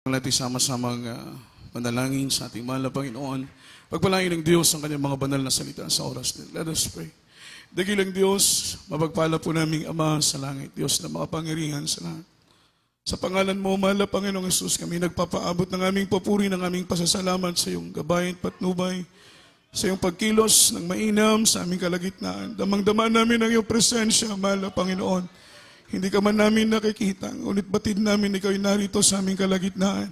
Natin sama-samang manalangin sa ating mahal na Panginoon. Pagpalain ng Diyos ang kanyang mga banal na salita sa oras nila. Let us pray. Dakilang Diyos, mapagpala po naming Ama sa langit, Diyos na makapangyarihan sa lahat. Sa pangalan mo, mahal na Panginoong Hesus, kami nagpapaabot ng aming papuri, ng aming pasasalamat sa iyong gabay at patnubay, sa iyong pagkilos ng mainam sa aming kalagitnaan. Damang-dama namin ang iyong presensya, mahal na Panginoon. Hindi ka man namin nakikita, ngunit batid namin ikaw ay narito sa aming kalagitnaan.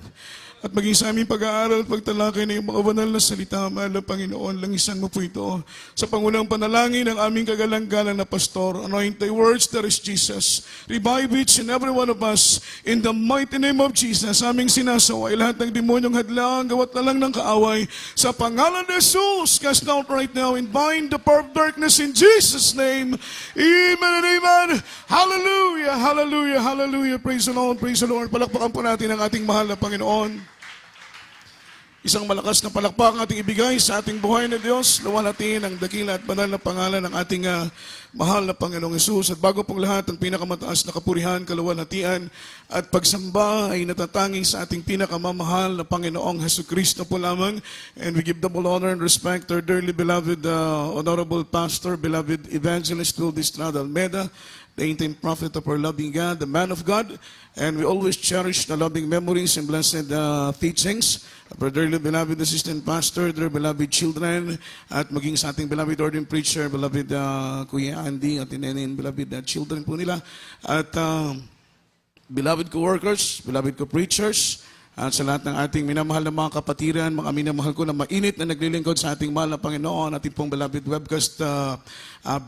At maging sa aming pag-aaral at pagtalakay ng mga banal na salita, mahal na Panginoon, langisan mo po ito. Sa pangunang panalangin ng aming kagalang-galang na pastor, anoint thy words, there is Jesus. Revive each and every one of us in the mighty name of Jesus. Aming sinasaway lahat ng demonyong hadlang, gawat na lang ng kaaway. Sa pangalan ni Jesus, cast out right now and bind the power of darkness in Jesus' name. Amen and amen. Hallelujah, hallelujah, hallelujah. Praise the Lord, praise the Lord. Palakpakan po natin ang ating mahal na Panginoon. Isang malakas na palakpak ang ating ibigay sa ating buhay na Diyos. Luwalhatiin ang dakila at banal na pangalan ng ating mahal na Panginoong Hesus. At bago pong lahat, ang pinakamataas na kapurihan, kaluwalhatian at pagsamba ay natatanging sa ating pinakamamahal na Panginoong Hesukristo po lamang. And we give double honor and respect to our dearly beloved Honorable Pastor, beloved Evangelist Will Distrada Almeida, the intimate prophet of our loving God, the man of God. And we always cherish the loving memories and blessed teachings of our dearly beloved assistant pastor, dear beloved children, at maging sa ating beloved ordained preacher, beloved Kuya Andy, at inenin beloved children po nila, at beloved co-workers, beloved co-preachers, at sa lahat ng ating minamahal na mga kapatiran, mga minamahal ko na mainit na naglilingkod sa ating mahal na Panginoon, ating pong beloved webcast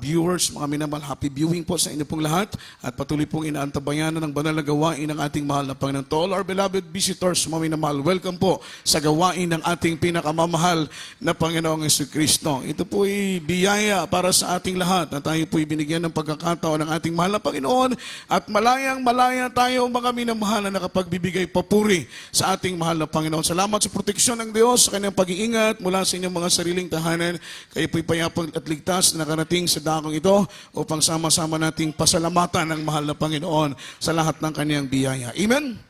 viewers, mga minamahal, happy viewing po sa inyo pong lahat, at patuloy pong inaantabayanan ng banal na gawain ng ating mahal na Panginoon. To all our beloved visitors, mga minamahal, welcome po sa gawain ng ating pinakamamahal na Panginoong Jesucristo. Ito po ay biyaya para sa ating lahat, na tayo po ay binigyan ng pagkakataon ng ating mahal na Panginoon, at malayang-malaya tayo, mga minamahal, na nakapagbibigay papuri sa ating mahal na Panginoon. Salamat sa proteksyon ng Diyos, sa kanyang pag-iingat mula sa inyong mga sariling tahanan. Kayo po'y payapang at ligtas na nakarating sa dakong ito upang sama-sama nating pasalamatan ng mahal na Panginoon sa lahat ng kanyang biyaya. Amen?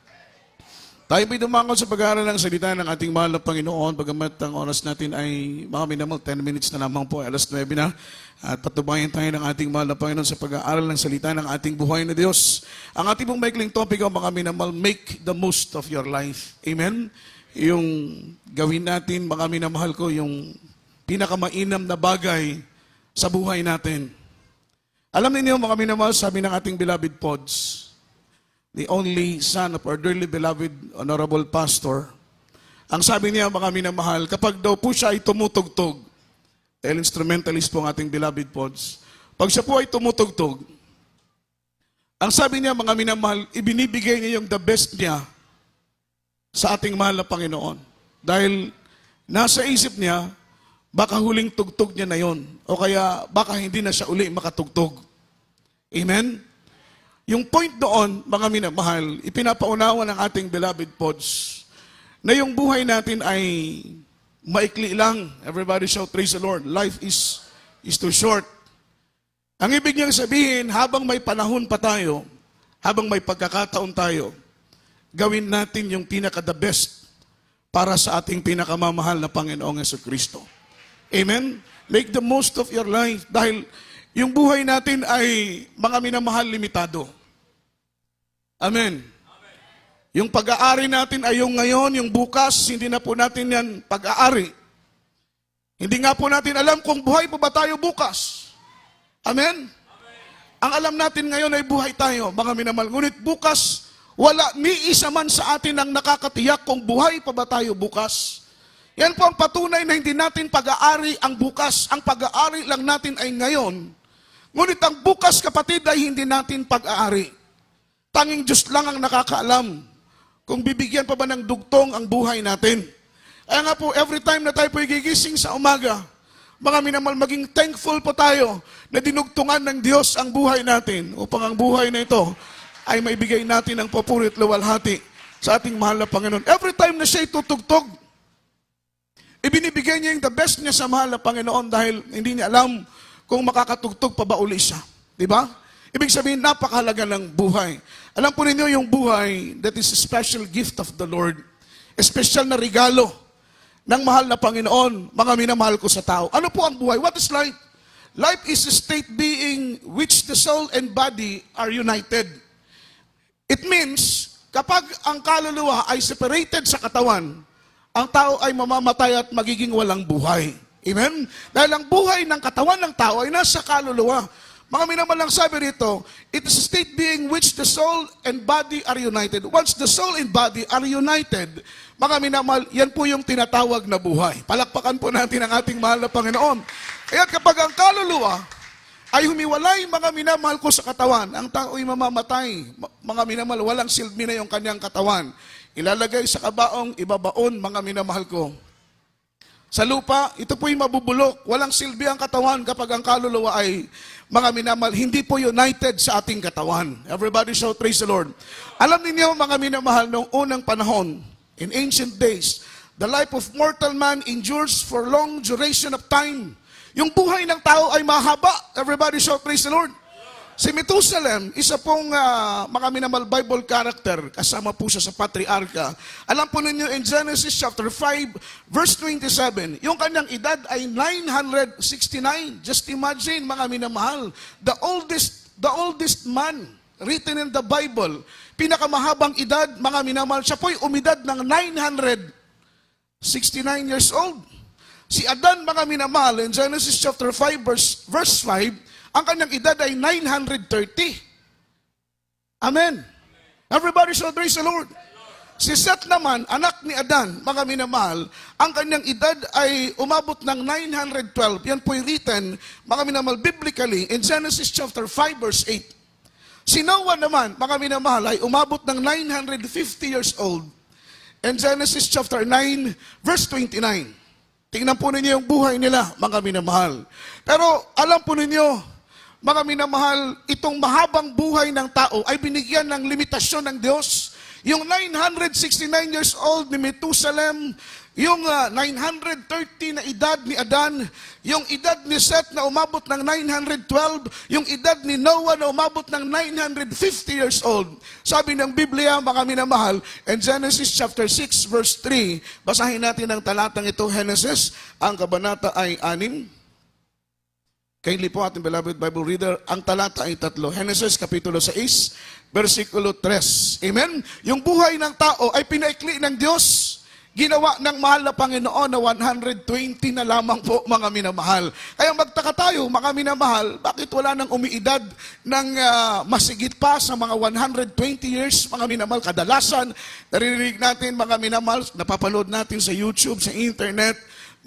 Tayo po'y dumangkot sa pag-aaral ng salita ng ating mahal na Panginoon, bagamat ang oras natin ay mga minamahal, 10 minutes na lamang po, alas 9 na. At patubayan tayo ng ating mahal na Panginoon sa pag-aaral ng salita ng ating buhay na Diyos. Ang ating pong maikling topic ang mga minamahal, make the most of your life. Amen? Yung gawin natin, mga minamahal ko, yung pinakamainam na bagay sa buhay natin. Alam niyo mga minamahal, sabi ng ating beloved Pods, the only son of our dearly beloved Honorable Pastor, ang sabi niya mga minamahal, kapag daw po siya ay tumutugtog, dahil instrumentalist po ang ating beloved Pods, pag siya po ay tumutugtog, ang sabi niya mga minamahal, ibinibigay niya yung the best niya sa ating mahal na Panginoon. Dahil nasa isip niya, baka huling tugtog niya na yon, o kaya baka hindi na siya uli makatugtog. Amen? Yung point doon, mga minamahal, ipinapaunawa ng ating beloved Pods, na yung buhay natin ay maikli lang. Everybody shout, praise the Lord. Life is too short. Ang ibig niyang sabihin, habang may panahon pa tayo, habang may pagkakataon tayo, gawin natin yung pinaka-the best para sa ating pinakamamahal na Panginoong Jesucristo. Amen? Make the most of your life dahil yung buhay natin ay mga minamahal limitado. Amen? Yung pag-aari natin ay yung ngayon, yung bukas, hindi na po natin yan pag-aari. Hindi nga po natin alam kung buhay pa ba tayo bukas. Amen? Ang alam natin ngayon ay buhay tayo, mga minamahal. Ngunit bukas, wala ni isa man sa atin ang nakakatiyak kung buhay pa ba tayo bukas. Yan po ang patunay na hindi natin pag-aari ang bukas. Ang pag-aari lang natin ay ngayon. Ngunit ang bukas, kapatid, ay hindi natin pag-aari. Tanging Diyos lang ang nakakaalam kung bibigyan pa ba ng dugtong ang buhay natin. Kaya nga po, every time na tayo po gigising sa umaga, mga minamahal, maging thankful po tayo na dinugtungan ng Diyos ang buhay natin upang ang buhay na ito ay maibigay natin ang papuri at luwalhati sa ating mahal na Panginoon. Every time na siya itutugtog, ibinibigay niya yung the best niya sa mahal na Panginoon dahil hindi niya alam kung makakatugtog pa ba uli siya. Diba? Ibig sabihin, napakahalaga ng buhay. Alam po ninyo yung buhay, that is a special gift of the Lord. Espesyal na regalo ng mahal na Panginoon, mga minamahal ko sa tao. Ano po ang buhay? What is life? Life is a state being which the soul and body are united. It means, kapag ang kaluluwa ay separated sa katawan, ang tao ay mamamatay at magiging walang buhay. Amen? Dahil ang buhay ng katawan ng tao ay nasa kaluluwa. Mga minamalang sabi rito, it is a state being which the soul and body are united. Once the soul and body are united, mga minamahal, yan po yung tinatawag na buhay. Palakpakan po natin ang ating mahal na Panginoon. Kaya kapag ang kaluluwa ay humiwalay, mga minamahal ko sa katawan, ang tao ay mamamatay. Mga minamahal, walang silbi na yung kanyang katawan. Ilalagay sa kabaong, ibabaon, mga minamahal ko. Sa lupa, ito po'y mabubulok. Walang silbi ang katawan kapag ang kaluluwa ay, mga minamahal, hindi po united sa ating katawan. Everybody shout, praise the Lord. Alam niyo, mga minamahal, noong unang panahon, in ancient days, the life of mortal man endures for long duration of time. Yung buhay ng tao ay mahaba. Everybody shout, praise the Lord. Si Methuselah, isa pong mga minamahal Bible character, kasama po siya sa patriarka. Alam po ninyo in Genesis chapter 5, verse 27, yung kanyang edad ay 969. Just imagine, mga minamahal, the oldest man written in the Bible, pinakamahabang edad, mga minamahal, siya po'y umidad ng 969 years old. Si Adan, mga minamahal, in Genesis chapter 5, verse 5, ang kanyang edad ay 930. Amen. Everybody should praise the Lord. Si Seth naman, anak ni Adan, mga minamahal, ang kanyang edad ay umabot ng 912. Yan po'y written, mga minamahal, biblically, in Genesis chapter 5, verse 8. Si Noah naman, mga minamahal, ay umabot ng 950 years old. In Genesis chapter 9, verse 29. Tingnan po ninyo yung buhay nila, mga minamahal. Pero alam po ninyo, mga minamahal, itong mahabang buhay ng tao ay binigyan ng limitasyon ng Diyos. Yung 969 years old ni Methuselah, yung 930 na edad ni Adan, yung edad ni Seth na umabot ng 912, yung edad ni Noah na umabot ng 950 years old. Sabi ng Biblia, mga minamahal, in Genesis chapter 6, verse 3, basahin natin ang talatang ito, Genesis, ang kabanata ay 6. Kindly po ating beloved Bible reader, ang talata ay 3. Genesis kapitulo 6, versikulo 3. Amen? Yung buhay ng tao ay pinaikli ng Diyos. Ginawa ng mahal na Panginoon na 120 na lamang po, mga minamahal. Kaya magtaka tayo, mga minamahal, bakit wala nang umiidad ng masigit pa sa mga 120 years, mga minamahal? Kadalasan, naririnig natin, mga minamahal, napapanood natin sa YouTube, sa internet,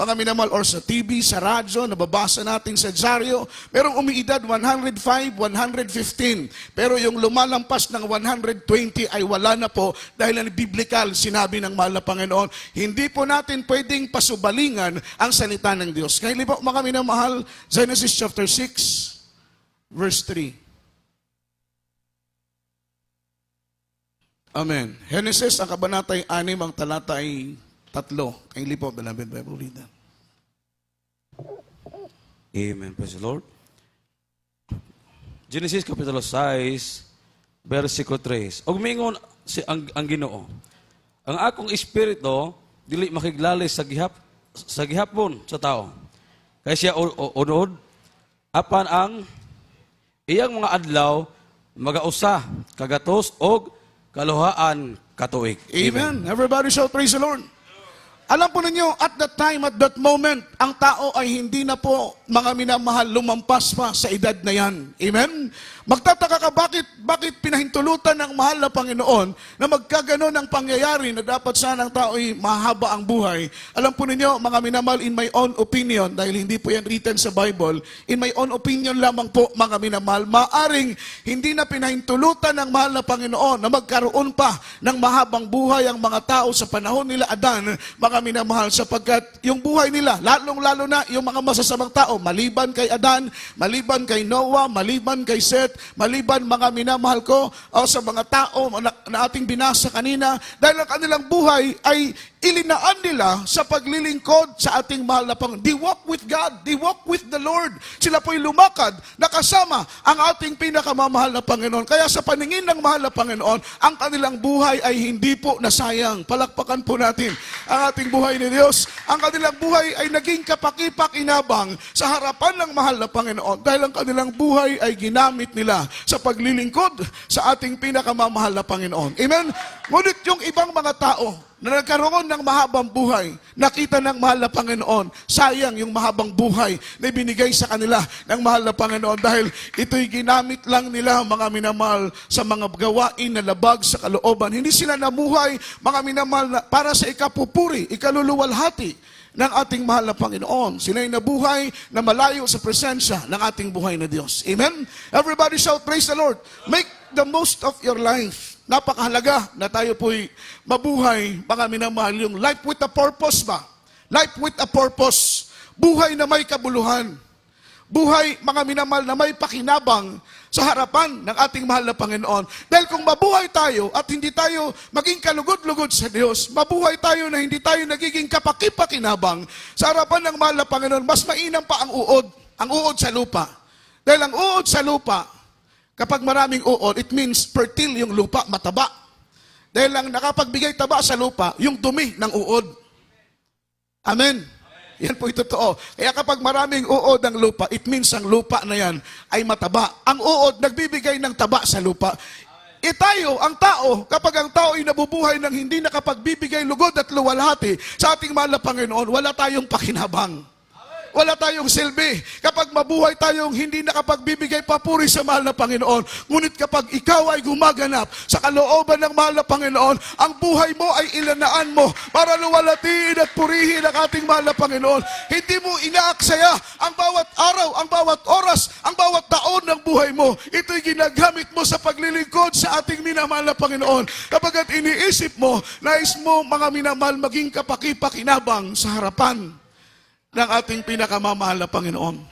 mga minamahal, or sa TV, sa radyo, nababasa natin sa dyaryo, merong umiidad 105, 115. Pero yung lumalampas ng 120 ay wala na po dahil ang biblical sinabi ng mahal na Panginoon, hindi po natin pwedeng pasubalingan ang salita ng Diyos. Kaya po, mga minamahal, Genesis chapter 6, verse 3. Amen. Genesis, ang kabanata ay 6, ang talata ay 3. Kindly po, beloved Bible reader. Amen. Praise the Lord. Genesis Kapitulo 6, versikulo 3. Og mingon ang Ginoo, ang akong espiritu dili makiglalay sa gihapon sa tao. Kaya siya unod apan ang iyang mga adlaw magausa kagatos og kaluhaan katuig. Amen. Everybody shout praise the Lord. Alam po ninyo, at that time, at that moment, ang tao ay hindi na po, mga minamahal, lumampas pa sa edad na yan. Amen? Magtataka ka, bakit pinahintulutan ng mahal na Panginoon na magkaganon ang pangyayari na dapat sana ang tao ay mahaba ang buhay. Alam po ninyo, mga minamahal, in my own opinion, dahil hindi po yan written sa Bible, in my own opinion lamang po, mga minamahal, maaring hindi na pinahintulutan ng mahal na Panginoon na magkaroon pa ng mahabang buhay ang mga tao sa panahon nila Adan, mga minamahal, sapagkat yung buhay nila, lalong-lalo na yung mga masasamang tao, maliban kay Adan, maliban kay Noah, maliban kay Seth, maliban, mga minamahal ko, o sa mga tao na ating binasa kanina, dahil ang kanilang buhay ay ilinaan nila sa paglilingkod sa ating mahal na Panginoon. They walk with God. They walk with the Lord. Sila po'y lumakad na kasama ang ating pinakamamahal na Panginoon. Kaya sa paningin ng mahal na Panginoon, ang kanilang buhay ay hindi po nasayang. Palakpakan po natin ang ating buhay ni Diyos. Ang kanilang buhay ay naging kapakipakinabang sa harapan ng mahal na Panginoon dahil ang kanilang buhay ay ginamit nila sa paglilingkod sa ating pinakamamahal na Panginoon. Amen? Ngunit yung ibang mga tao na nagkaroon ng mahabang buhay, nakita ng mahal na Panginoon, sayang yung mahabang buhay na binigay sa kanila ng mahal na Panginoon dahil ito'y ginamit lang nila, mga minamahal, sa mga gawain na labag sa kalooban. Hindi sila namuhay, mga minamahal, para sa ikapupuri, ikaluluwalhati ng ating mahal na Panginoon. Sila'y nabuhay na malayo sa presensya ng ating buhay na Diyos. Amen? Everybody shout, praise the Lord. Make the most of your life. Napakahalaga na tayo po'y mabuhay, mga minamahal, yung life with a purpose ba? Life with a purpose. Buhay na may kabuluhan. Buhay, mga minamahal, na may pakinabang sa harapan ng ating mahal na Panginoon. Dahil kung mabuhay tayo at hindi tayo maging kalugod-lugod sa Diyos, mabuhay tayo na hindi tayo nagiging kapakipakinabang sa harapan ng mahal na Panginoon, mas mainam pa ang uod sa lupa. Dahil ang uod sa lupa, kapag maraming uod, it means fertile yung lupa, mataba. Dahil lang nakapagbigay taba sa lupa, yung dumi ng uod. Amen. Yan po ito totoo. Kaya kapag maraming uod ang lupa, it means ang lupa na yan ay mataba. Ang uod, nagbibigay ng taba sa lupa. Tayo, ang tao, kapag ang tao ay nabubuhay ng hindi nakapagbibigay lugod at luwalhati sa ating mahal na Panginoon, wala tayong pakinabang. Wala tayong silbi. Kapag mabuhay tayong hindi nakapagbibigay papuri sa mahal na Panginoon, ngunit kapag ikaw ay gumaganap sa kalooban ng mahal na Panginoon, ang buhay mo ay ilanaan mo para luwalatiin at purihin ang ating mahal na Panginoon. Hindi mo inaaksaya ang bawat araw, ang bawat oras, ang bawat taon ng buhay mo. Ito'y ginagamit mo sa paglilingkod sa ating minamahal na Panginoon. Kapag at iniisip mo, nais mo, mga minamahal, maging kapakipakinabang sa harapan ng ating pinakamamahal na Panginoon.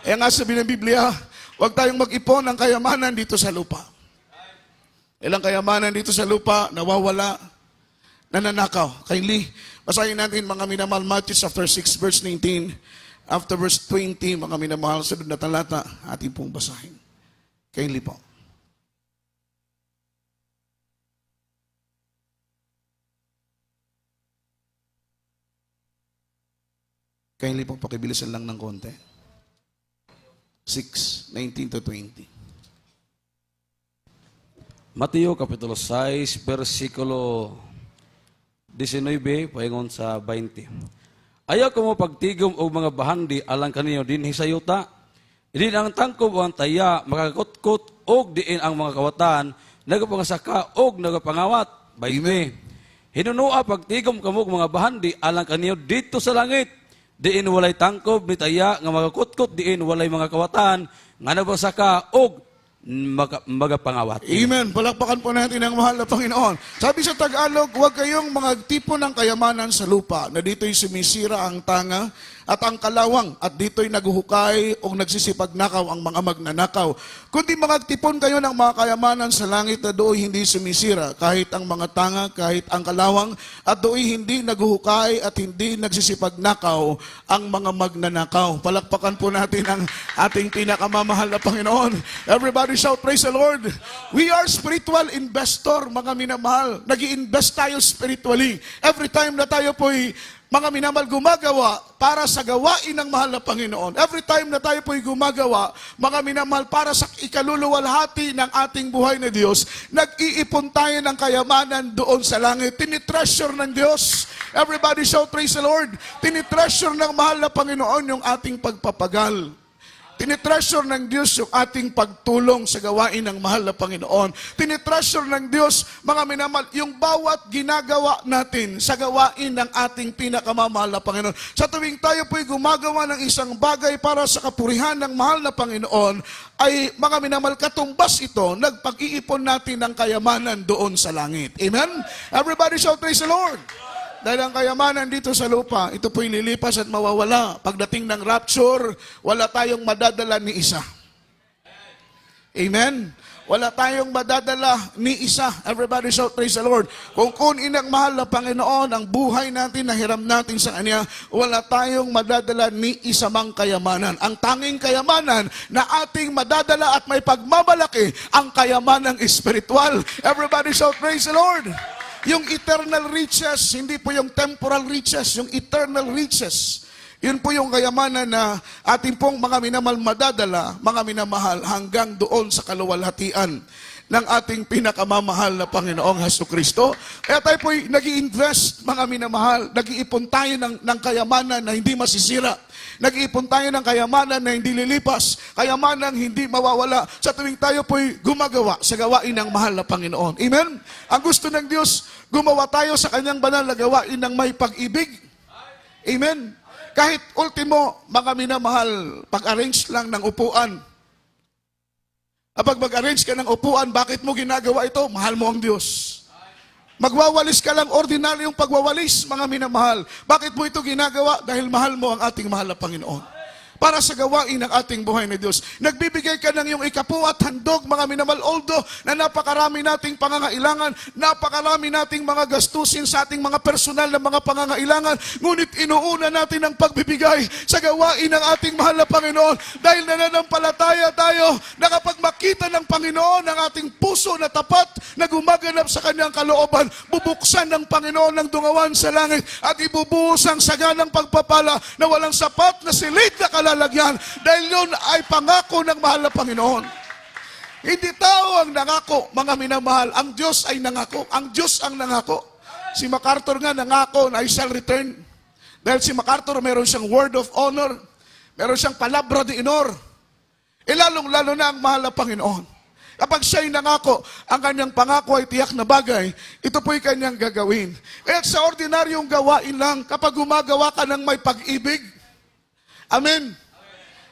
Kaya nga sabi ng Biblia, huwag tayong mag-ipon ng kayamanan dito sa lupa. Ilang kayamanan dito sa lupa, nawawala, nananakaw. Kindly, basahin natin mga minamahal, Matthew chapter 6, verse 19, after verse 20, mga minamahal, sunod na talata, ating pong basahin. Kindly po. Kindly pong pakibilisan lang ng konti. 6, 19 to 20. Mateo Kapitulo 6, versikulo 19, paingon sa 20. Ayaw ko mo pagtigom o mga bahandi alang kaniyo din hisayuta. Idin ang tangkob o ang taya, makakakutkot, og diin ang mga kawatan, nagapangasaka, og nagapangawat. 20. Hinunua pagtigom kamog mga bahandi alang kaniyo dito sa langit. Diin walay tangkob ni taya, nga magakutkot, diin walay mga kawatan, nga nagbasaka, og magapangawat. Amen. Palakpakan po natin ang mahal na Panginoon. Sabi sa Tagalog, huwag kayong mga tipo ng kayamanan sa lupa, na dito'y sumisira ang tanga at ang kalawang, at dito'y naguhukay o nagsisipagnakaw ang mga magnanakaw. Kundi magtipon kayo ng mga kayamanan sa langit na do'y hindi sumisira, kahit ang mga tanga, kahit ang kalawang, at do'y hindi naguhukay at hindi nagsisipagnakaw ang mga magnanakaw. Palakpakan po natin ang ating pinakamamahal na Panginoon. Everybody shout, praise the Lord. We are spiritual investor, mga minamahal. Nag-i-invest tayo spiritually. Every time na tayo po'y mga minamahal, gumagawa para sa gawain ng mahal na Panginoon. Every time na tayo po'y gumagawa, mga minamahal, para sa ikaluluwalhati ng ating buhay na Diyos, nag-iipon tayo ng kayamanan doon sa langit. Tinitreasure ng Diyos. Everybody shout, praise the Lord. Tinitreasure ng mahal na Panginoon yung ating pagpapagal. Tinitreasure ng Diyos yung ating pagtulong sa gawain ng mahal na Panginoon. Tinitreasure ng Diyos, mga minamahal, yung bawat ginagawa natin sa gawain ng ating pinakamamahal na Panginoon. Sa tuwing tayo po'y gumagawa ng isang bagay para sa kapurihan ng mahal na Panginoon, ay mga minamahal, katumbas ito, nagpag-iipon natin ng kayamanan doon sa langit. Amen? Everybody shout, praise the Lord. Dahil ang kayamanan dito sa lupa, ito po'y lilipas at mawawala. Pagdating ng rapture, wala tayong madadala ni isa. Amen? Wala tayong madadala ni isa. Everybody shout, praise the Lord. Kung kunin ang mahal na Panginoon, ang buhay natin, na hiram natin sa Kanya, wala tayong madadala ni isa mang kayamanan. Ang tanging kayamanan na ating madadala at may pagmamalaki, ang kayamanang espiritual. Everybody shout, praise the Lord. Yung eternal riches, hindi po yung temporal riches, yung eternal riches. Yun po yung kayamanan na ating pong mga minamahal madadala, mga minamahal, hanggang doon sa kaluwalhatian ng ating pinakamamahal na Panginoong Hesukristo. Kaya tayo po'y nag-i-invest, mga minamahal, nag-iipon tayo ng kayamanan na hindi masisira. Nag-iipon tayo ng kayamanan na hindi lilipas, kayamanan hindi mawawala sa tuwing tayo po'y gumagawa sa gawain ng mahal na Panginoon. Amen? Ang gusto ng Diyos, gumawa tayo sa Kanyang banal na gawain ng may pag-ibig. Amen? Kahit ultimo, mga minamahal, pag-arrange lang ng upuan. Kapag mag-arrange ka ng upuan, bakit mo ginagawa ito? Mahal mo ang Diyos. Magwawalis ka lang, ordinaryong pagwawalis, mga minamahal. Bakit mo ito ginagawa? Dahil mahal mo ang ating mahal na Panginoon. Para sa gawain ng ating buhay na Diyos. Nagbibigay ka ng iyong ikapu at handog, mga minamahal, although na napakarami nating pangangailangan, napakarami nating mga gastusin sa ating mga personal na mga pangangailangan, ngunit inuuna natin ang pagbibigay sa gawain ng ating mahal na Panginoon dahil nananampalataya tayo na kapag makita ng Panginoon ang ating puso na tapat na gumaganap sa Kanyang kalooban, bubuksan ng Panginoon ng dungawan sa langit at ibubuhos ang saganang pagpapala na walang sapat na silid na kalalagyan dahil yun ay pangako ng mahal na Panginoon. Hindi tao ang nangako, mga minamahal. Ang Diyos ay nangako. Ang Diyos ang nangako. Si MacArthur nga nangako na I shall return. Dahil si MacArthur meron siyang word of honor. Meron siyang palabra de honor. Lalong-lalo na ang mahal na Panginoon. Kapag siya'y nangako, ang kanyang pangako ay tiyak na bagay, ito po'y kanyang gagawin. Kaya sa ordinaryong gawain lang, kapag gumagawa ka ng may pag-ibig, amen.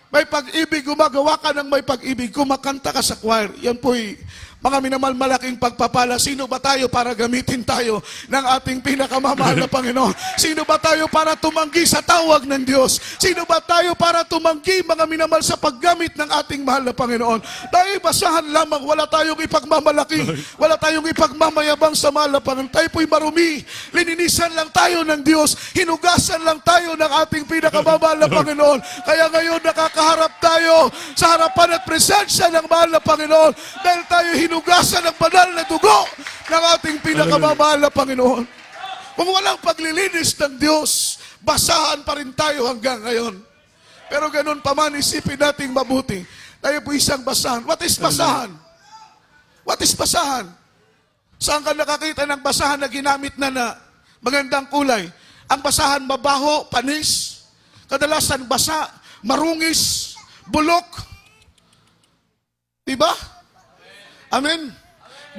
May pag-ibig, gumagawa ka ng may pag-ibig, kumakanta ka sa choir. Yan po'y mga minamahal, malaking pagpapala. Sino ba tayo para gamitin tayo ng ating pinakamamahal na Panginoon? Sino ba tayo para tumanggi sa tawag ng Diyos? Sino ba tayo para tumanggi, mga minamahal, sa paggamit ng ating mahal na Panginoon? Dahil basahan lamang, wala tayong ipagmamalaki, wala tayong ipagmamayabang sa mahal na Panginoon. Tayo po'y marumi, lininisan lang tayo ng Diyos, hinugasan lang tayo ng ating pinakamamahal na Panginoon. Kaya ngayon nakakaharap tayo sa harapan at presensya ng mahal na Panginoon dahil tayo hinugasan ng banal na dugo ng ating pinakamamahal na Panginoon. Kung walang paglilinis ng Diyos, basahan pa rin tayo hanggang ngayon. Pero ganun pa man, isipin nating mabuti. Tayo po isang basahan. What is basahan? What is basahan? Saan ka nakakita ng basahan na ginamit na magandang kulay? Ang basahan mabaho, panis. Kadalasan basa, marungis, bulok. Diba? Amen.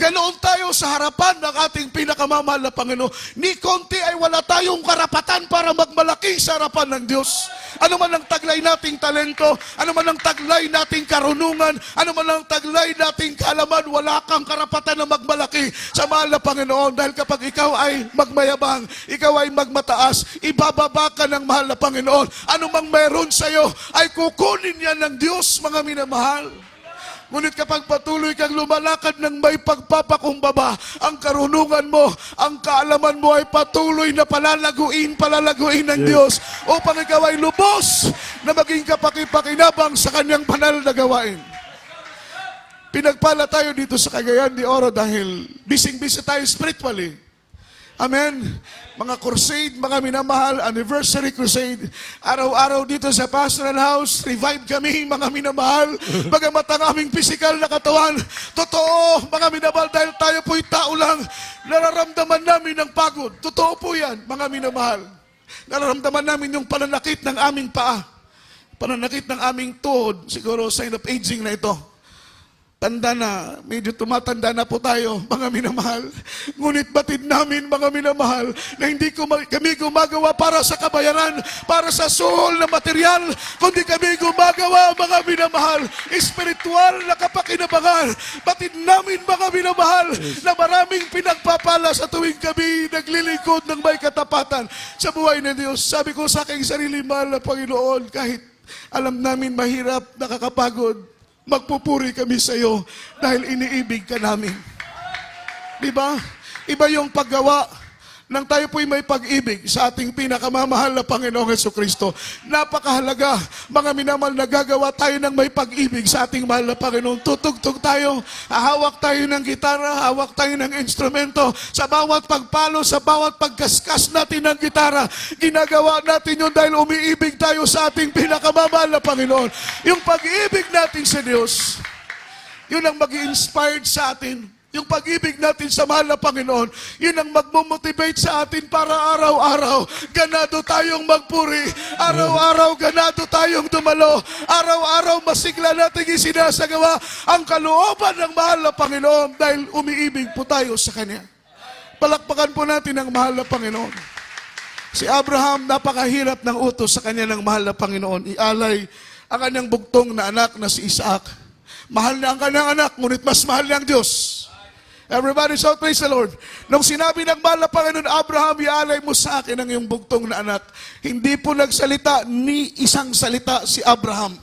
Ganoon tayo sa harapan ng ating pinakamamahal na Panginoon. Ni konti ay wala tayong karapatan para magmalaki sa harapan ng Diyos. Ano man ang taglay nating talento, ano man ang taglay nating karunungan, ano man ang taglay nating kaalaman, wala kang karapatan na magmalaki sa mahal na Panginoon. Dahil kapag ikaw ay magmayabang, ikaw ay magmataas, ibababa ka ng mahal na Panginoon. Ano mang mayroon sa iyo, ay kukunin yan ng Diyos, mga minamahal. Ngunit kapag patuloy kang lumalakad ng may pagpapakumbaba, ang karunungan mo, ang kaalaman mo ay patuloy na palalaguin ng Diyos upang ikaw ay lubos na maging kapakipakinabang sa Kanyang banal na gawain. Pinagpala tayo dito sa Cagayan de Oro dahil busy tayo spiritually. Amen. Mga crusade, mga minamahal, anniversary crusade. Araw-araw dito sa Pastoral House, revive kami, mga minamahal. Bagamat ang aming physical na katawan, totoo, mga minamahal, dahil tayo po'y tao lang, nararamdaman namin ng pagod. Totoo po yan, mga minamahal. Nararamdaman namin yung pananakit ng aming paa. Pananakit ng aming tuhod, siguro sign of aging na ito. Tanda na, medyo tumatanda na po tayo, mga minamahal. Ngunit batid namin, mga minamahal, na hindi kami gumagawa para sa kabayaran, para sa suhol na material, kundi kami gumagawa, mga minamahal, espiritual na kapakinabangan. Batid namin, mga minamahal, na maraming pinagpapala sa tuwing kami naglilingkod ng may katapatan sa buhay ng Diyos. Sabi ko sa aking sarili, mahal na Panginoon, kahit alam namin mahirap, nakakapagod, magpupuri kami sa iyo dahil iniibig ka namin. Di ba? Iba yung paggawa nang tayo po'y may pag-ibig sa ating pinakamamahal na Panginoong Jesucristo. Napakahalaga, mga minamahal, nagagawa tayo ng may pag-ibig sa ating mahal na Panginoon. Tutugtog tayo, hawak tayo ng gitara, hawak tayo ng instrumento. Sa bawat pagpalo, sa bawat pagkaskas natin ng gitara, ginagawa natin yun dahil umiibig tayo sa ating pinakamamahal na Panginoon. Yung pag-ibig natin sa Diyos, yun ang mag-inspired sa atin. Yung pag-ibig natin sa mahal na Panginoon, yun ang magmomotivate sa atin para araw-araw ganado tayong magpuri. Araw-araw ganado tayong dumalo. Araw-araw masigla natin isinasagawa ang kalooban ng mahal na Panginoon dahil umiibig po tayo sa Kanya. Palakpakan po natin ang mahal na Panginoon. Si Abraham, napakahirap ng utos sa kanya ng mahal na Panginoon. Ialay ang kanyang bugtong na anak na si Isaac. Mahal na ang kanyang anak, ngunit mas mahal niya ang Diyos. Everybody shout, praise the Lord. Nung sinabi ng mahal na Panginoon, Abraham, ialay mo sa akin ang iyong bugtong na anak. Hindi po nagsalita ni isang salita si Abraham.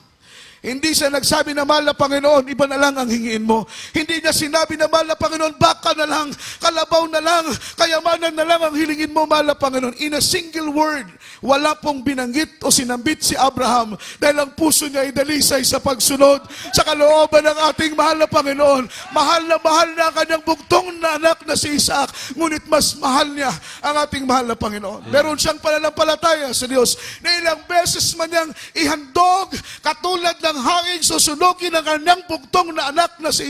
Hindi siya nagsabi na mahal na Panginoon, iba na lang ang hingiin mo. Hindi niya sinabi na mahal na Panginoon, baka na lang, kalabaw na lang, kayamanan na lang ang hilingin mo, mahal na Panginoon. In a single word, wala pong binanggit o sinambit si Abraham dahil ang puso niya ay dalisay sa pagsunod sa kalooban ng ating mahal na Panginoon. Mahal na ang kanyang bugtong na anak na si Isaac, ngunit mas mahal niya ang ating mahal na Panginoon. Meron siyang pananampalataya sa Diyos na ilang beses man niyang ihandog katulad ng hanging susunugin ng kanyang bugtong na anak na si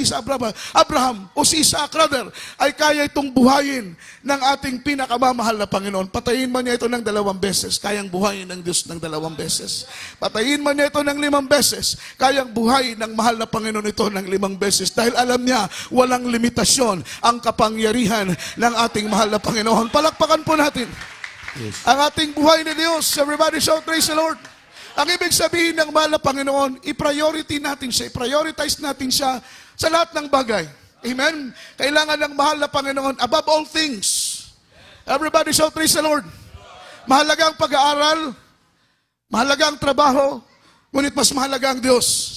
Abraham o si Isaac rather, ay kaya itong buhayin ng ating pinakamamahal na Panginoon. Patayin man niya ito ng 2 beses, kayang buhayin ng Diyos ng 2 beses. Patayin man niya ito ng 5 beses, kayang buhayin ng mahal na Panginoon ito ng 5 beses. Dahil alam niya, walang limitasyon ang kapangyarihan ng ating mahal na Panginoon. Palakpakan po natin ang ating buhay ni Diyos. Everybody shout, praise the Lord. Ang ibig sabihin ng mahal na Panginoon, i-priority natin siya, i-prioritize natin siya sa lahat ng bagay. Amen? Kailangan ng mahal na Panginoon above all things. Everybody shout, praise the Lord. Mahalaga ang pag-aaral, mahalaga ang trabaho, ngunit mas mahalaga ang Diyos.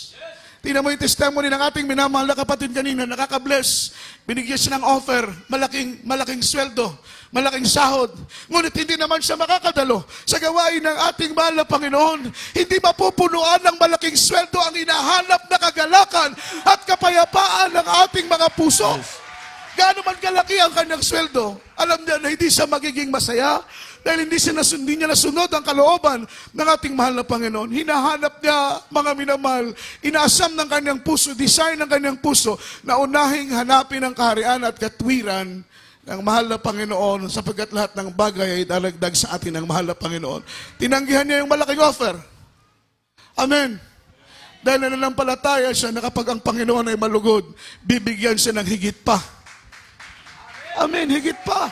Tingnan mo yung testimony ng ating minamahal na kapatid kanina, nakaka-bless. Binigyan siya ng offer, malaking sweldo, malaking sahod. Ngunit hindi naman siya makakadalo sa gawain ng ating mahal na Panginoon. Hindi mapupunuan ng malaking sweldo ang hinahanap na kagalakan at kapayapaan ng ating mga puso. Gaano man kalaki ang kanyang sweldo, alam niya na hindi siya magiging masaya dahil hindi niya nasunod ang kalooban ng ating mahal na Panginoon. Hinahanap niya, mga minamahal, inaasam ng kanyang puso, design ng kanyang puso, na unahing hanapin ang kaharian at katwiran ng mahal na Panginoon sapagkat lahat ng bagay ay dalagdag sa atin ng mahal na Panginoon. Tinanggihan niya yung malaking offer. Amen. Dahil nananampalataya siya na kapag ang Panginoon ay malugod, bibigyan siya ng higit pa. Amen, higit pa.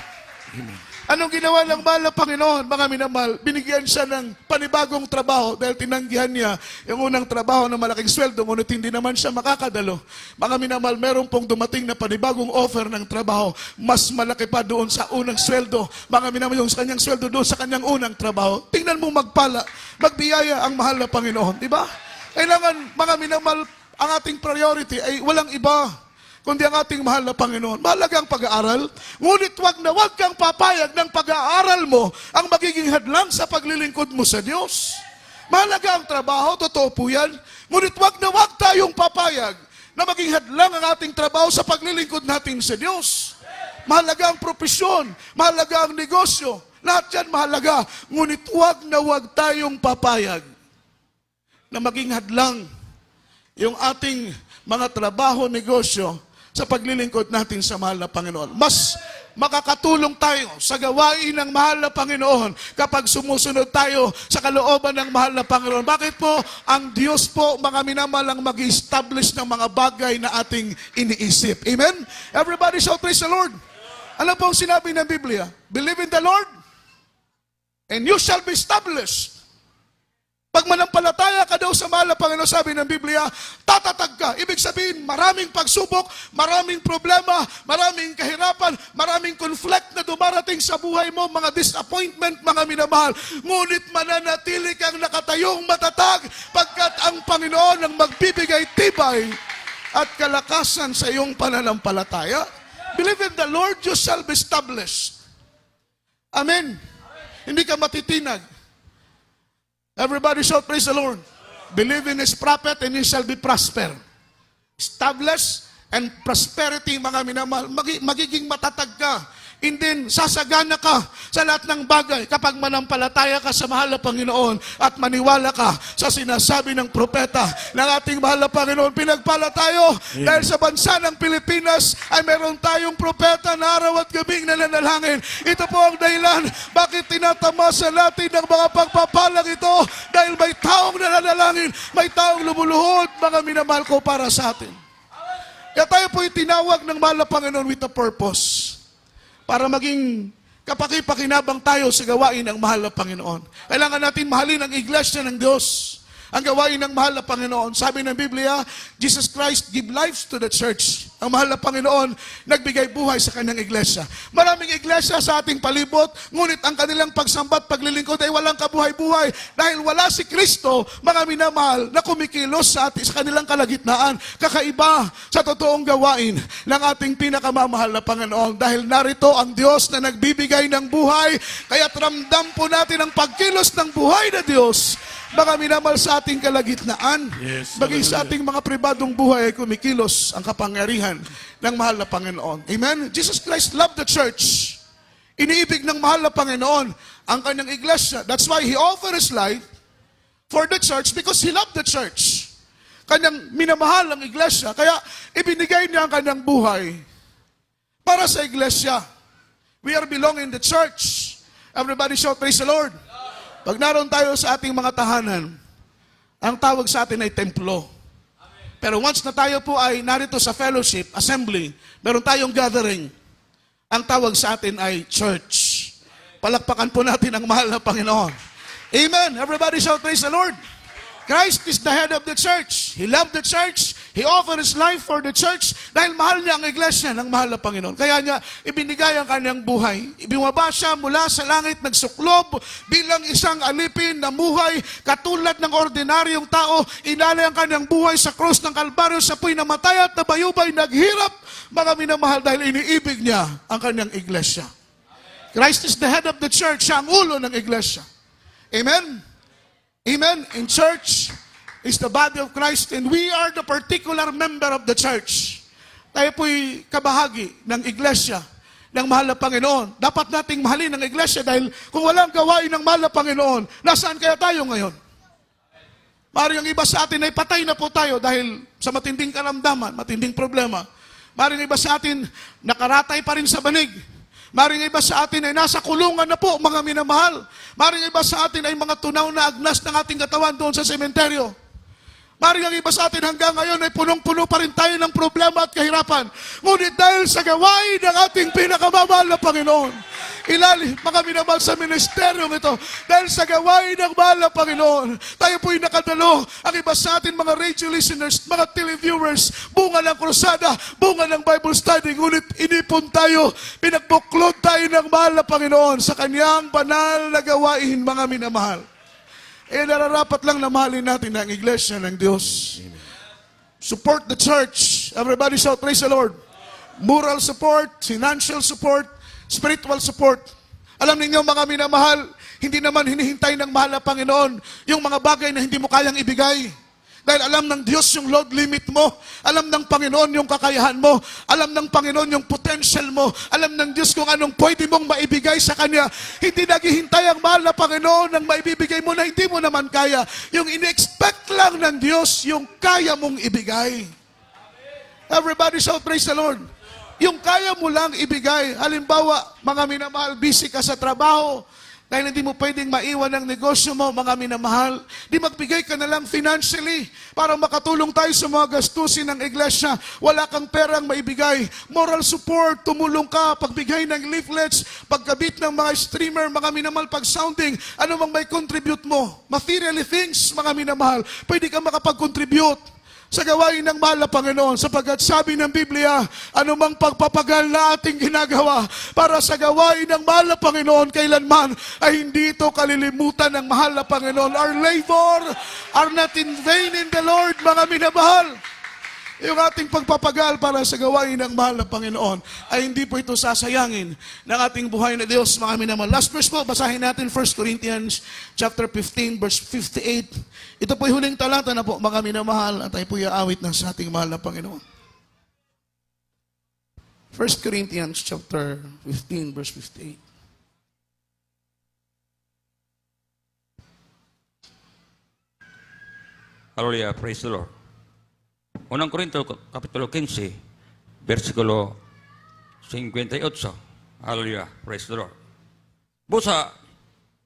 Anong ginawa ng mahal na Panginoon, mga minamahal? Binigyan siya ng panibagong trabaho dahil tinanggihan niya yung unang trabaho ng malaking sweldo, ngunit hindi naman siya makakadalo. Mga minamahal, meron pong dumating na panibagong offer ng trabaho, mas malaki pa doon sa unang sweldo. Mga minamahal, yung sa kanyang sweldo doon sa kanyang unang trabaho. Tingnan mo magpala, magbiyaya ang mahal na Panginoon, di ba? Kailangan, mga minamahal, ang ating priority ay walang iba kundi ang ating mahal na Panginoon. Mahalaga ang pag-aaral, ngunit wag kang papayag ng pag-aaral mo ang magiging hadlang sa paglilingkod mo sa Diyos. Mahalaga ang trabaho, totoo po yan, ngunit wag tayong papayag na maging hadlang ang ating trabaho sa paglilingkod natin sa Diyos. Mahalaga ang propesyon, mahalaga ang negosyo, lahat yan mahalaga, ngunit wag tayong papayag na maging hadlang yung ating mga trabaho, negosyo, sa paglilingkod natin sa mahal na Panginoon. Mas makakatulong tayo sa gawain ng mahal na Panginoon kapag sumusunod tayo sa kalooban ng mahal na Panginoon. Bakit po? Ang Diyos po, mga minamahal, ang mag-establish ng mga bagay na ating iniisip. Amen? Everybody shout, praise the Lord. Ano po ang sinabi ng Biblia? Believe in the Lord and you shall be established. Pag manampalataya ka daw sa mahal na Panginoon, sabi ng Biblia, tatatag ka. Ibig sabihin, maraming pagsubok, maraming problema, maraming kahirapan, maraming conflict na dumarating sa buhay mo, mga disappointment, mga minamahal. Ngunit mananatili kang nakatayong matatag pagkat ang Panginoon ang magbibigay tibay at kalakasan sa iyong pananampalataya. Believe in the Lord, you shall be established. Amen. Hindi ka matitinag. Everybody shout, praise the Lord. Believe in His prophet and you shall be prosper. Establish and prosperity, mga minamahal. Magiging matatag ka. And then, sasagana ka sa lahat ng bagay kapag manampalataya ka sa mahal na Panginoon at maniwala ka sa sinasabi ng propeta ng ating mahal na Panginoon. Pinagpala tayo dahil sa bansa ng Pilipinas ay meron tayong propeta na araw at gabing nananalangin. Ito po ang dahilan bakit tinatamasa natin ng mga pagpapalang ito dahil may taong nananalangin, may taong lumuluhod, mga minamahal ko, para sa atin. Kaya tayo po tinawag ng mahal na Panginoon with a purpose. Para maging kapakipakinabang tayo sa gawain ng mahal na Panginoon. Kailangan natin mahalin ang iglesia ng Diyos. Ang gawain ng mahal na Panginoon. Sabi ng Biblia, Jesus Christ give life to the church. Ang mahal na Panginoon, nagbigay buhay sa kanyang iglesia. Maraming iglesia sa ating palibot, ngunit ang kanilang pagsambat, paglilingkod ay walang kabuhay-buhay. Dahil wala si Kristo, mga minamahal, na kumikilos sa kanilang kalagitnaan. Kakaiba sa totoong gawain ng ating pinakamamahal na Panginoon. Dahil narito ang Diyos na nagbibigay ng buhay, kaya't ramdam po natin ang pagkilos ng buhay na Diyos. Mga minamahal sa ating kalagitnaan, bagay sa ating mga pribadong buhay ay kumikilos ang kapangyarihan ng mahal na Panginoon. Amen? Jesus Christ loved the church. Iniibig ng mahal na Panginoon ang kanyang iglesia. That's why He offered His life for the church because He loved the church. Kanyang minamahal ang iglesia. Kaya ibinigay niya ang kanyang buhay para sa iglesia. We are belonging the church. Everybody shout, praise the Lord. Pag naroon tayo sa ating mga tahanan, ang tawag sa atin ay templo. Pero once na tayo po ay narito sa fellowship, assembly, meron tayong gathering, ang tawag sa atin ay church. Palakpakan po natin ang mahal na Panginoon. Amen. Everybody shout, praise the Lord. Christ is the head of the church. He loved the church. He offered His life for the church dahil mahal niya ang iglesia ng mahal na Panginoon. Kaya niya ibinigay ang kanyang buhay. Ibumaba siya mula sa langit, nagsuklob bilang isang alipin na muhay katulad ng ordinaryong tao. Inalay ang kanyang buhay sa krus ng Kalbaryo. Siya po'y namatay at nabayubay, naghirap, mga minamahal, dahil iniibig niya ang kanyang iglesia. Christ is the head of the church. Siya ang ulo ng iglesia. Amen? Amen. In church is the body of Christ and we are the particular member of the church. Tayo po'y kabahagi ng iglesia ng mahal na Panginoon. Dapat nating mahalin ang iglesia dahil kung walang gawain ng mahal na Panginoon, nasaan kaya tayo ngayon? Maring ang iba sa atin ay patay na po tayo dahil sa matinding karamdaman, matinding problema. Maring iba sa atin nakaratay pa rin sa banig. Maring iba sa atin ay nasa kulungan na po, mga minamahal. Maring iba sa atin ay mga tunaw na agnas ng ating katawan doon sa sementeryo. Maring ang iba sa atin hanggang ngayon ay punong-puno pa rin tayo ng problema at kahirapan. Ngunit dahil sa gawain ng ating pinakamamahal na Panginoon, ilalim, mga minamahal sa ministeryong ito, dahil sa gawain ng mahal na Panginoon, tayo po'y nakadalo. Ang iba sa atin, mga radio listeners, mga televiewers, bunga ng krusada, bunga ng Bible study, ngunit inipon tayo, pinagbuklod tayo ng mahal na Panginoon sa kanyang banal na gawain, mga minamahal. Nararapat lang na mahalin natin ang iglesia ng Diyos. Support the church. Everybody shout, praise the Lord. Moral support, financial support, spiritual support. Alam niyo mga minamahal, hindi naman hinihintay ng mahal na Panginoon yung mga bagay na hindi mo kayang ibigay. Dahil alam ng Diyos yung load limit mo. Alam ng Panginoon yung kakayahan mo. Alam ng Panginoon yung potential mo. Alam ng Diyos kung anong pwede mong maibigay sa Kanya. Hindi naghihintay ang mahal na Panginoon ng maibibigay mo na hindi mo naman kaya. Yung in-expect lang ng Diyos, yung kaya mong ibigay. Everybody shout, praise the Lord. Yung kaya mo lang ibigay. Halimbawa, mga minamahal, busy ka sa trabaho. Dahil hindi mo pwedeng maiwan ang negosyo mo, mga minamahal. Di magbigay ka na lang financially para makatulong tayo sa mga gastusin ng iglesia. Wala kang perang maibigay. Moral support, tumulong ka, pagbigay ng leaflets, pagkabit ng mga streamer, mga minamahal, pag-sounding, ano mang may contribute mo. Materially things, mga minamahal, pwede ka makapag-contribute sa gawain ng mahal na Panginoon, sapagkat sabi ng Biblia, anumang pagpapagal na ating ginagawa para sa gawain ng mahal na Panginoon, kailanman ay hindi ito kalilimutan ng mahal na Panginoon. Our labor are not in vain in the Lord, mga minamahal. Yung ating pagpapagal para sa gawain ng mahal na Panginoon ay hindi po ito sasayangin ng ating buhay na Diyos, mga minamahal. Last verse po, basahin natin 1 Corinthians chapter 15, verse 58. Ito po yung huling talata na po, mga minamahal, at tayo po iaawit ng sa ating mahal na Panginoon. 1 Corinthians chapter 15, verse 58. Hallelujah, praise the Lord. Unang Korinto, Kapitulo 15, versikulo 58. Hallelujah, praise the Lord. Busa,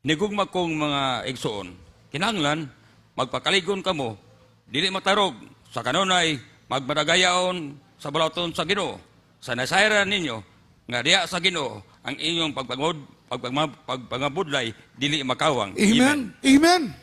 nigugma kong mga igsoon, kinahanglan, magpakaligon kamo, dili matarog, sa kanunay, magmadagayaon sa balauton sa Ginoo, sa nasayran ninyo, nga diya sa Ginoo, ang inyong pagpangabudlay, dili makawang. Amen. Amen.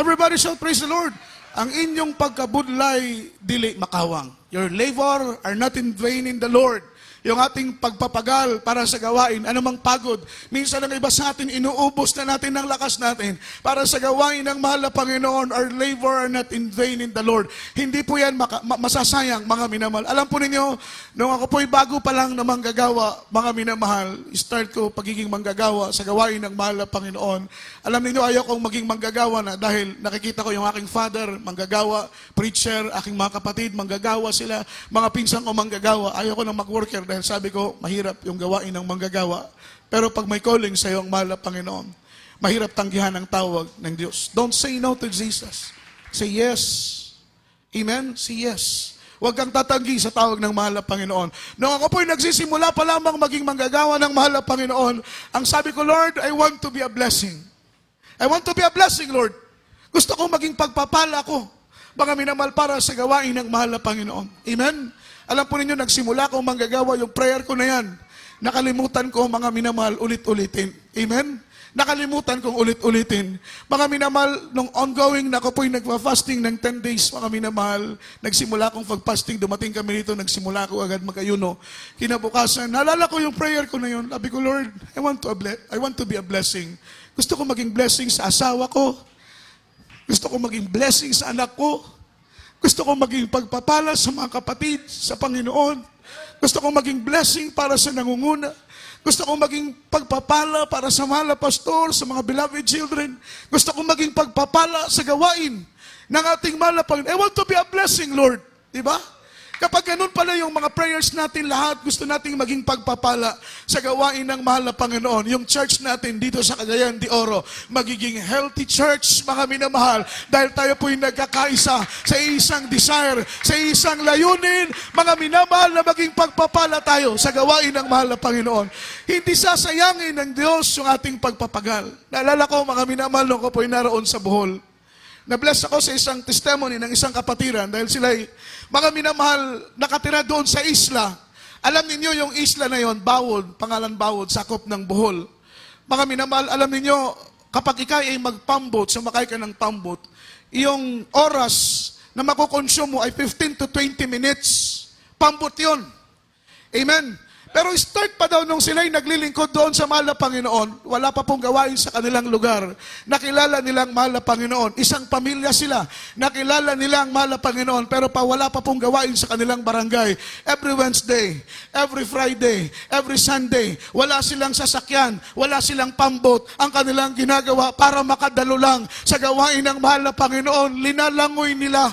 Everybody shout praise the Lord. Ang inyong pagkabudlay, dili makawang. Your labor are not in vain in the Lord. Yung ating pagpapagal para sa gawain, anumang pagod. Minsan ang iba sa atin, inuubos na natin ng lakas natin para sa gawain ng mahal na Panginoon. Our labor are not in vain in the Lord. Hindi po yan masasayang, mga minamahal. Alam po ninyo, nung ako po'y bago pa lang na manggagawa, mga minamahal, start ko pagiging manggagawa sa gawain ng mahal na Panginoon. Alam niyo, ayaw kong maging manggagawa na dahil nakikita ko yung aking father, manggagawa, preacher, aking mga kapatid, manggagawa sila, mga pinsan ko manggagawa. Ayaw ko na mag-worker dahil sabi ko, mahirap yung gawain ng manggagawa. Pero pag may calling sa iyo ang mahal na Panginoon, mahirap tanggihan ang tawag ng Diyos. Don't say no to Jesus. Say yes. Amen? Say yes. Huwag kang tatanggi sa tawag ng mahal na Panginoon. Nung ako po'y nagsisimula pa lamang maging manggagawa ng mahal na Panginoon, ang sabi ko, Lord, I want to be a blessing. I want to be a blessing, Lord. Gusto kong maging pagpapala ko, mga minamahal, para sa gawain ng mahal na Panginoon. Amen? Alam po ninyo, nagsimula kong manggagawa yung prayer ko na yan. Nakalimutan ko, mga minamahal, ulit-ulitin. Amen? Nakalimutan kong ulit-ulitin. Mga minamahal, nung ongoing na ako po'y nagpa-fasting ng 10 days, mga minamahal, nagsimula kong pag-fasting, dumating kami dito, nagsimula ko agad magayuno. Kinabukasan, naalala ko yung prayer ko na yun. Sabi ko, Lord, I want to be a blessing. Gusto ko maging blessing sa asawa ko. Gusto ko maging blessing sa anak ko. Gusto ko maging pagpapala sa mga kapatid, sa Panginoon. Gusto ko maging blessing para sa nangunguna. Gusto ko maging pagpapala para sa mahal na pastor, sa mga beloved children. Gusto ko maging pagpapala sa gawain ng ating mahal na Panginoon. I want to be a blessing, Lord. Diba? Kapag ganun pala yung mga prayers natin lahat, gusto nating maging pagpapala sa gawain ng mahal na Panginoon. Yung church natin dito sa Cagayan de Oro, magiging healthy church, mga minamahal, dahil tayo po'y nagkakaisa sa isang desire, sa isang layunin, mga minamahal, na maging pagpapala tayo sa gawain ng mahal na Panginoon. Hindi sasayangin ng Diyos yung ating pagpapagal. Naalala ko, mga minamahal, nung ko po'y naroon sa Bohol. Na-bless ako sa isang testimony ng isang kapatiran dahil sila'y, mga minamahal, nakatira doon sa isla. Alam ninyo yung isla na yon, Bawod, pangalan Bawod, sakop ng Bohol. Mga minamahal, alam ninyo, kapag ikaw ay mag-pambot, sumakay ka ng pambot, yung oras na makukonsume mo ay 15 to 20 minutes. Pambot yun. Amen. Pero start pa daw nung sila'y naglilingkod doon sa mahal na Panginoon, wala pa pong gawain sa kanilang lugar. Nakilala nilang mahal na Panginoon. Isang pamilya sila. Nakilala nilang mahal na Panginoon, pero pa wala pa pong gawain sa kanilang barangay. Every Wednesday, every Friday, every Sunday, wala silang sasakyan, wala silang pambot. Ang kanilang ginagawa para makadalo lang sa gawain ng mahal na Panginoon, linalangoy nila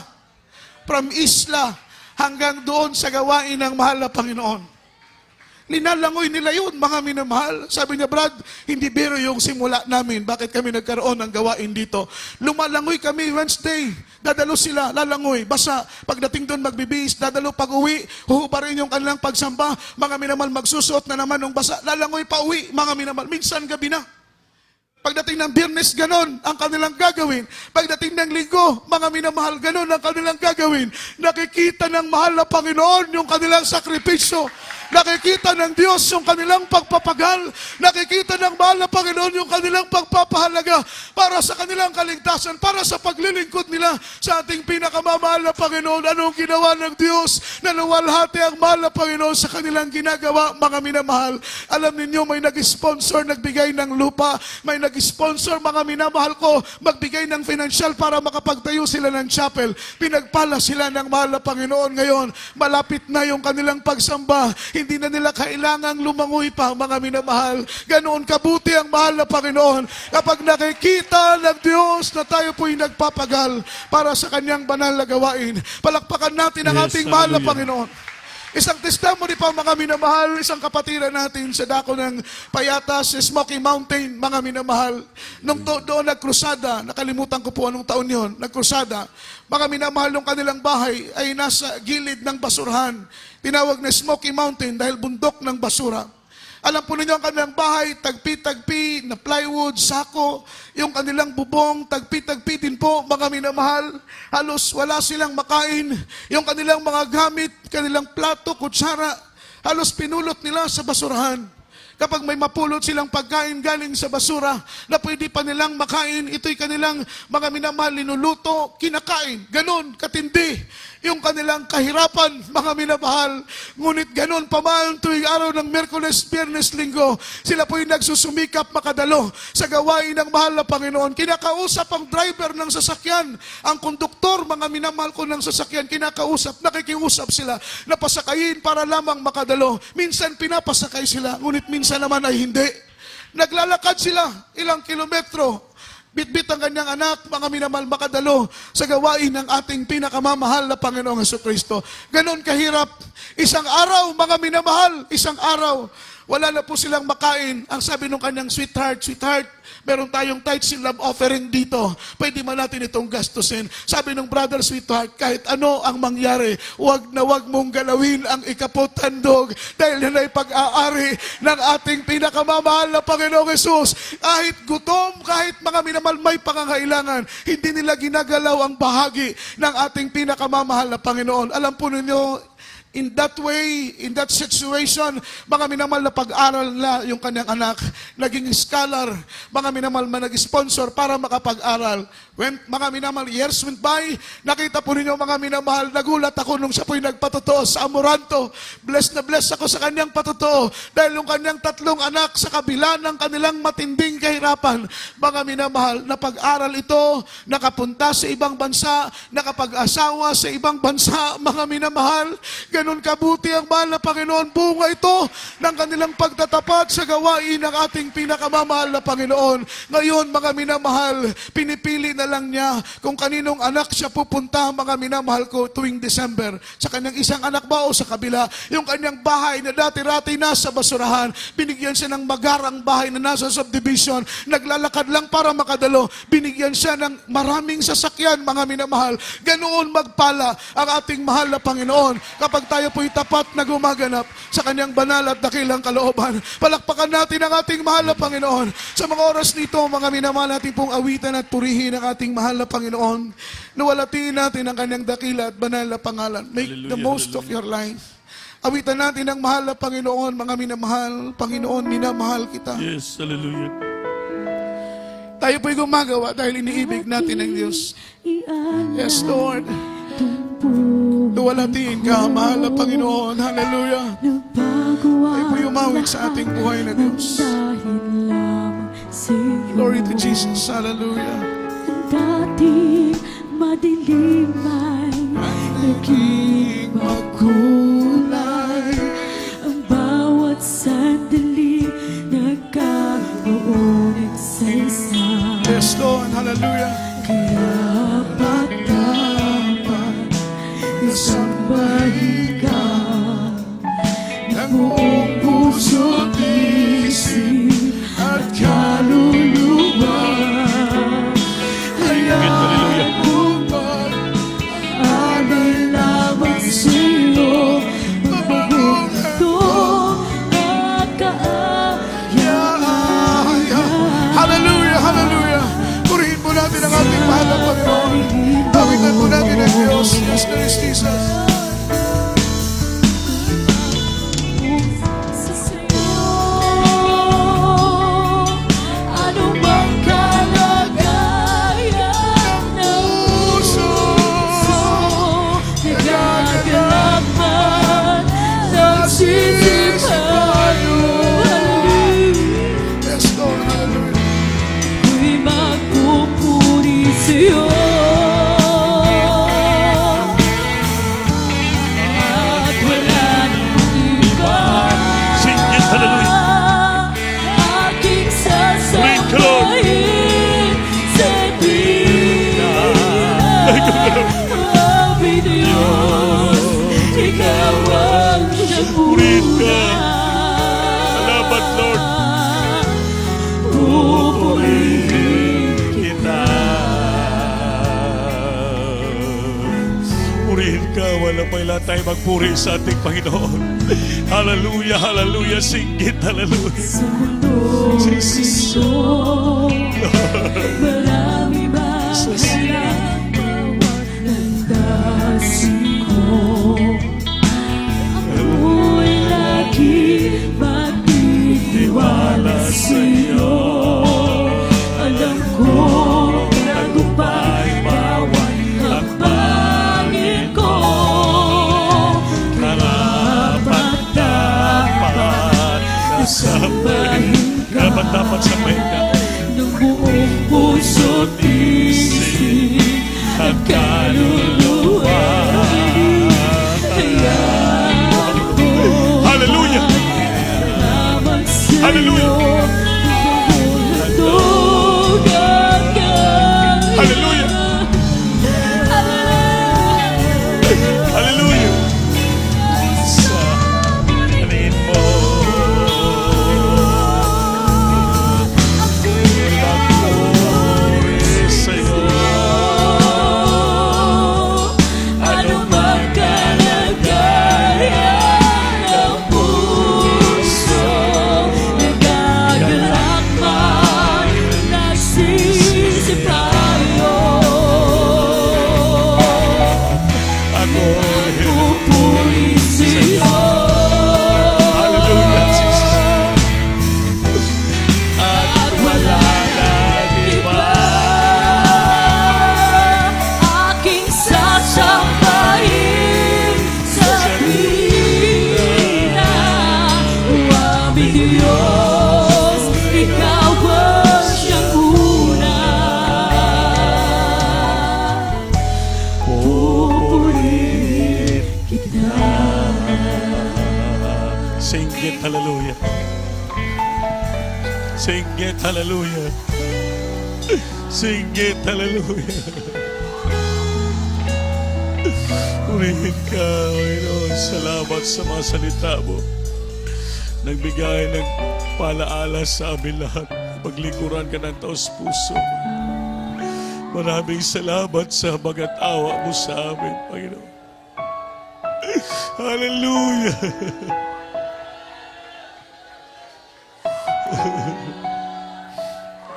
from isla hanggang doon sa gawain ng mahal na Panginoon. Linalangoy nila yun, mga minamahal. Sabi niya, Brad, hindi biro yung simula namin. Bakit kami nagkaroon ng gawain dito? Lumalangoy kami Wednesday. Dadalo sila, lalangoy. Basta, pagdating doon magbibihis, dadalo pag-uwi, huhubarin yung kanilang pagsamba. Mga minamahal, magsusuot na naman ng basa. Lalangoy pa uwi, mga minamahal. Minsan gabi na. Pagdating ng Biyernes, ganon ang kanilang gagawin. Pagdating ng Linggo, mga minamahal, ganon ang kanilang gagawin. Nakikita ng mahal na Panginoon yung kanilang sakripisyo. Nakikita ng Diyos yung kanilang pagpapagal. Nakikita ng mahal na Panginoon yung kanilang pagpapahalaga para sa kanilang kaligtasan, para sa paglilingkod nila sa ating pinakamamahal na Panginoon. Anong ginawa ng Diyos? Naluwalhati ang mahal na Panginoon sa kanilang ginagawa, mga minamahal. Alam ninyo, may nag-sponsor, nagbigay ng lupa, may nag-sponsor, mga minamahal ko, magbigay ng financial para makapagtayo sila ng chapel. Pinagpala sila ng mahal na Panginoon. Ngayon, malapit na yung kanilang pagsamba. Hindi na nila kailangang lumangoy pa, mga minamahal. Ganoon kabuti ang mahal na Panginoon. Kapag nakikita ng Diyos na tayo po'y nagpapagal para sa kanyang banal na gawain, palakpakan natin ang Yes, ating mahal na hallelujah. Panginoon. Isang testimony pa, mga minamahal, isang kapatiran natin sa dako ng Payatas, Smoky Mountain, mga minamahal. Nung doon nagkrusada, nakalimutan ko po anong taon yon, nagkrusada, mga minamahal, nung kanilang bahay ay nasa gilid ng basurahan. Tinawag na Smoky Mountain dahil bundok ng basura. Alam po ninyo ang kanilang bahay, tagpi-tagpi na plywood, sako, yung kanilang bubong, tagpi-tagpi din po, mga minamahal. Halos wala silang makain. Yung kanilang mga gamit, kanilang plato, kutsara, halos pinulot nila sa basurahan. Kapag may mapulot silang pagkain galing sa basura na pwede pa nilang makain, ito'y kanilang mga minamahal, linuluto, kinakain. Ganon, katindi yung kanilang kahirapan, mga minamahal. Ngunit ganon pa man tuwing araw ng Miyerkules, Biyernes, Linggo, sila po'y nagsusumikap makadalo sa gawain ng mahal na Panginoon. Kinakausap ang driver ng sasakyan, ang konduktor, mga minamahal ko ng sasakyan, kinakausap, nakikiusap sila na pasakayin para lamang makadalo. Minsan pinapasakay sila, ngunit minsan naman ay hindi. Naglalakad sila ilang kilometro, bitbit ang kanyang anak, mga minamahal, makadalo sa gawain ng ating pinakamamahal na Panginoong Jesucristo. Ganon kahirap. Isang araw, mga minamahal, isang araw, wala na po silang makain. Ang sabi ng kanyang sweetheart, meron tayong tithes and love offering dito. Pwede man natin itong gastusin. Sabi ng brother sweetheart, kahit ano ang mangyari, wag na wag mong galawin ang ikaputandog dahil yan ay pag-aari ng ating pinakamamahal na Panginoong Jesus. Kahit gutom, kahit mga minamahal may pangangailangan, hindi nila ginagalaw ang bahagi ng ating pinakamamahal na Panginoon. Alam po ninyo, in that way, in that situation, mga minamahal na pag-aral na yung kanyang anak, naging scholar, mga minamahal man nag-sponsor para makapag-aral. When mga minamahal, years went by, nakita po ninyo mga minamahal, nagulat ako nung siya po'y nagpatotoo sa Amoranto. Blessed na blessed ako sa kanyang patotoo dahil yung kanyang 3 anak sa kabila ng kanilang matinding kahirapan, mga minamahal, na pag-aral ito, nakapunta sa ibang bansa, nakapag-asawa sa ibang bansa, mga minamahal. Ganon kabuti ang mahal na Panginoon. Bunga ito ng kanilang pagtatapat sa gawain ng ating pinakamamahal na Panginoon. Ngayon, mga minamahal, pinipili na lang niya kung kaninong anak siya pupunta, mga minamahal ko, tuwing December. Sa kanyang isang anak ba o sa kabila? Yung kanyang bahay na dati-rati nasa basurahan, binigyan siya ng magarang bahay na nasa subdivision, naglalakad lang para makadalo. Binigyan siya ng maraming sasakyan, mga minamahal. Ganoon magpala ang ating mahal na Panginoon kapag tayo po'y tapat na gumaganap sa kanyang banal at dakilang kalooban. Palakpakan natin ang ating mahal na Panginoon. Sa mga oras nito, mga minamahal, natin pong awitan at purihin ang ating mahal na Panginoon. Luwalatiin natin ang kanyang dakila at banal na pangalan. Make the Hallelujah, most of your life. Awitan natin ang mahal na Panginoon, mga minamahal. Panginoon, minamahal kita. Yes, hallelujah. Tayo po'y gumagawa dahil iniibig natin ang Diyos. Yes, Lord. Luwalatiin ka, mahal na Panginoon. Hallelujah. Tayo po'y umawit sa ating buhay na Diyos. Glory to Jesus. Hallelujah. Dati madilim ay naging makulay. Ang bawat sandali nagkaroon nagsasama. Yes, Lord. Hallelujah. Kaya ba't dapat isambahin ka ng buong puso't isip at kaluluwa? Hayaan mo mag-alay lamang sa'yo, mabagong ito at kaayaan. Hallelujah. Jesus, praise Jesus. Sa sa'yo, ano bang kalagayan ng puso? Nagagalak man, nagsisipayo. Yes, Lord, hallelujah. Ako'y magpupuri sa'yo. At wala nang iba. Sing it, hallelujah. Aking Praise the Lord. sasabayin sa tuwina. Awi Diyos, Ikaw ang Purihin ka. nagmula. Salamat, Lord. Pupurihin Kita. Purihin ka. Wala pa ilan tayo magpuri sa ating Panginoon. Hallelujah, hallelujah. Sing it, hallelujah. sa mundo ito. Marami ba kayang landasin ko? Ako'y lagi magtitiwala sa'yo. Alam ko tagumpay bawat hakbangin ko. Karapat-dapat kasabahin ka. Karapat-dapat sabahin ka. Ng buong puso't isip at kaluluwa. Kaya ako Hallelujah. lamang sa'yo. Hallelujah. Handog at kaya. Hallelujah. Hallelujah. Sa halin mo. Magpuri sa'yo. Ano bang kalagayan ng puso? Nagagalak man, nagsisipayo. Ako'y Pupuri sa'yo. Hallelujah, Jesus. At wala nang iba. Aking sasambahin sa tuwina. Uwami Diyos, Ikaw ang siyang una. Pupurihin kita. Sing it, hallelujah. Sing it, hallelujah. Sing it, hallelujah. Purihin ka, Panginoon. Salamat sa mga salita mo. Nagbigay ng palaala sa amin lahat. Paglikuran ka ng taos puso. Maraming salamat sa bagat awa mo sa amin, Panginoon. Hallelujah.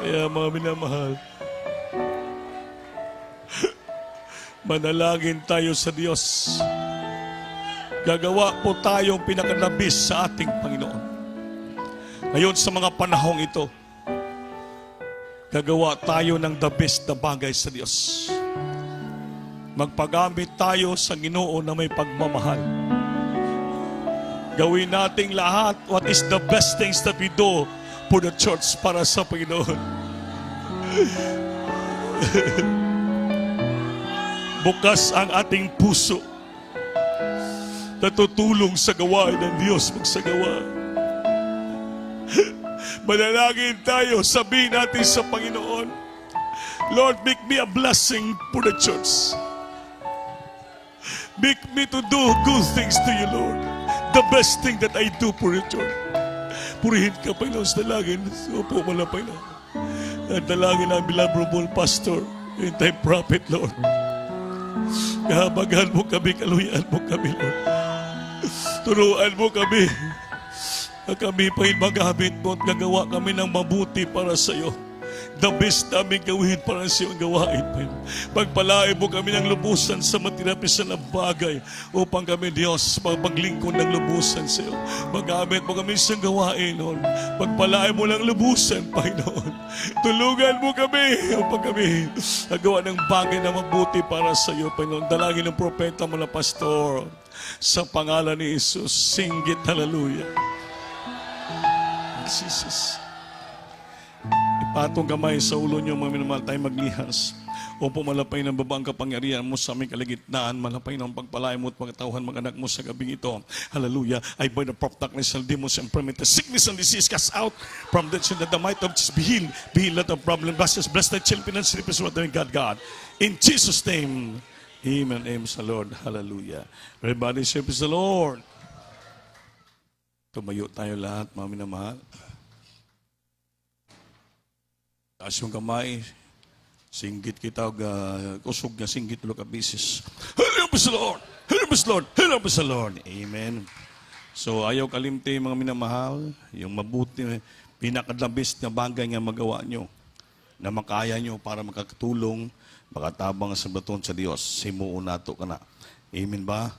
Kaya mga minamahal, manalangin tayo sa Diyos. Gagawa po tayong pinakanabis sa ating Panginoon. Ngayon sa mga panahong ito, gagawa tayo ng the best na bagay sa Diyos. Magpagamit tayo sa Ginoo na may pagmamahal. Gawin nating lahat what is the best things that we do for the church para sa Panginoon. Bukas ang ating puso na tutulong sa gawain ng Diyos magsagawa. Manalangin tayo, sabihin natin sa Panginoon, Lord, make me a blessing for the church. Make me to do good things to you, Lord. The best thing that I do for the church. Purihin ka, Panginoon, sa dalangin. Upo mo lang, Panginoon. At dalangin ang Bilabrobol Pastor, yung time prophet, Lord. Kahabagan mo kami, kaluyan mo kami, Lord. Turuan mo kami. Na kami pa'y magamit mo at gagawa kami ng mabuti para sa iyo. The best namin gawin para sa iyong gawain, Panginoon. Pagpalain mo kami ng lubusan sa matirapisan na bagay upang kami, Diyos, maglingkod ng lubusan sa iyo. Magamit mo kami sa gawain, Lord. Pagpalain mo ng lubusan, Panginoon. Tulungan mo kami upang kami nagawa ng bagay na mabuti para sa iyo, Panginoon. Dalangin ng propeta mo na pastor sa pangalan ni Jesus. Singgit, hallelujah. Jesus. Ipatong kamay sa ulo niyo, mga minamahal, tayo maglihas. O pumalapay ng babang kapangyarihan mo sa aming kalagitnaan, malapay ng pagpalain mo at pagtauhan mga anak mo sa gabing ito. Hallelujah. I bind the prop darkness and demons and permit the sickness and disease cast out from the children, that the might of Jesus be healed. Be healed of problem. Bless the children and sleep is what God. In Jesus' name, amen and amen sa Lord. Hallelujah. Everybody say, praise the Lord. Tumayo tayo lahat, mga minamahal. Taas yung kamay. Singgit kita, kusog na singgit ulo ka bisis. Hello, praise the Lord! Hello, praise the Lord! Hello, praise the Lord! Amen. So, ayaw kalimti, mga minamahal, yung mabuti, pinakadabis na bagay nga magawa nyo, na makaya nyo para makakatulong, makatabang sa baton sa Diyos. Simuon nato ka na. Amen ba?